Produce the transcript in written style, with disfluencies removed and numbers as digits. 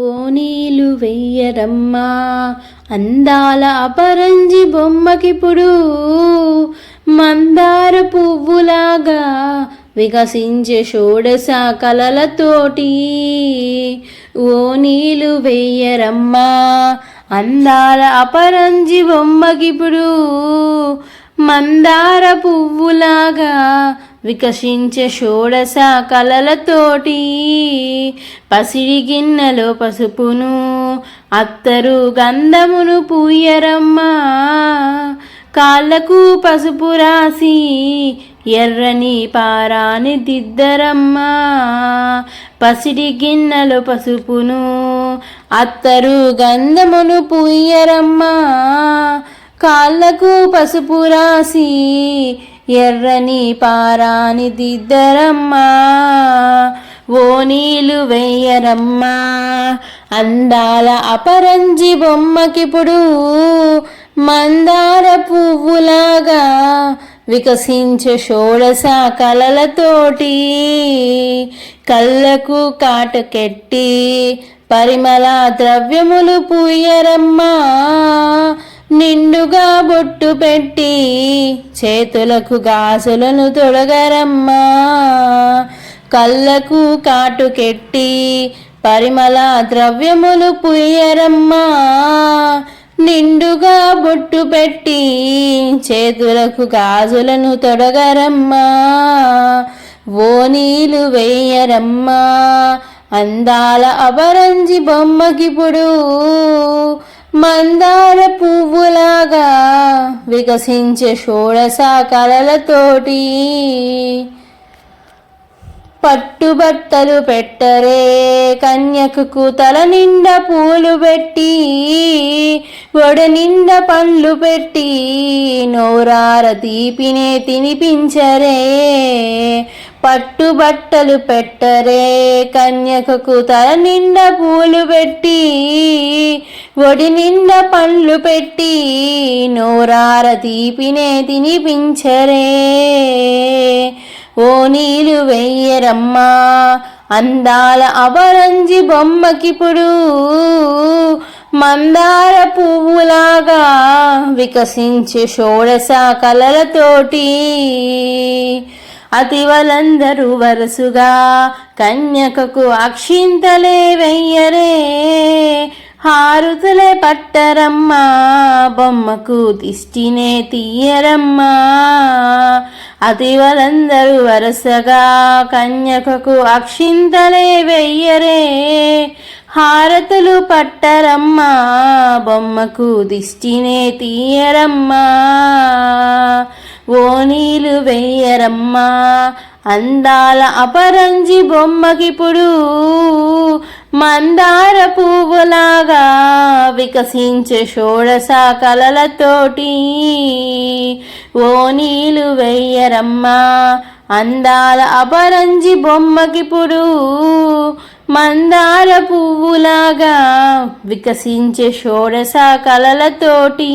ఓనీలు వెయ్యరమ్మా అందాల అపరంజి బొమ్మకిప్పుడు మందార పువ్వులాగా వికసించే షోడశ కలలతోటి. ఓనీలు వెయ్యరమ్మా అందాల అపరంజి బొమ్మకిప్పుడు మందార పువ్వులాగా వికసించే షోడశ కలలతోటి. పసిడి గిన్నెలో పసుపును అత్తరు గంధమును పూయరమ్మా కాళ్ళకు పసుపు రాసి ఎర్రని పారాని దిద్దరమ్మా. పసిడి గిన్నెలో పసుపును అత్తరు గంధమును పూయరమ్మా కాళ్ళకు పసుపు రాసి ఎర్రని పారాని దిద్దరమ్మా. ఓనీలు వెయ్యరమ్మా అందాల అపరంజి బొమ్మకిప్పుడు మందార పువ్వులాగా వికసించే షోడశ కలలతోటి. కళ్ళకు కాటుకెట్టి పరిమళ ద్రవ్యములు పూయరమ్మా నిండుగా బొట్టు పెట్టి చేతులకు గాజులను తొడగరమ్మా. కళ్ళకు కాటుకెట్టి పరిమళ ద్రవ్యములు పూయరమ్మా నిండుగా బొట్టు పెట్టి చేతులకు గాజులను తొడగరమ్మా. ఓనీలు వెయ్యరమ్మా అందాల అపరంజి బొమ్మకిప్పుడు మందార పువ్వులాగా వికసించే షోడశ కలలతోటి. పట్టుబట్టలు పెట్టరే కన్యకు తల నిండా పూలు పెట్టి ఒడ నిండా పండ్లు పెట్టి నోరార తీపినే తినిపించరే. పట్టుబట్టలు పెట్టరే కన్యకు తల నిండా పూలు పెట్టి ఒడి నిండా పండ్లు పెట్టి నోరార తీపినే తినిపించరే. ఓనీలు వెయ్యరమ్మా అందాల అపరంజి బొమ్మకిప్పుడు మందార పువ్వులాగా వికసించే షోడశ కలలతోటి. అతివలందరూ వరుసగా కన్యకకు అక్షింతలే వెయ్యరే హారతులే పట్టరమ్మా బొమ్మకు దిష్టినే తీయరమ్మా. అతివలందరూ వరుసగా కన్యకకు అక్షింతలే వెయ్యరే హారతులు పట్టరమ్మా బొమ్మకు దిష్టినే తీయరమ్మా. ఓనీలు వెయ్యరమ్మా అందాల అపరంజి బొమ్మకిప్పుడు మందార పువ్వులాగా వికసించే షోడశ కలలతోటి. ఓనీలు వెయ్యరమ్మా అందాల అపరంజి బొమ్మకిప్పుడు మందార పువ్వులాగా వికసించే షోడశ కలలతోటి.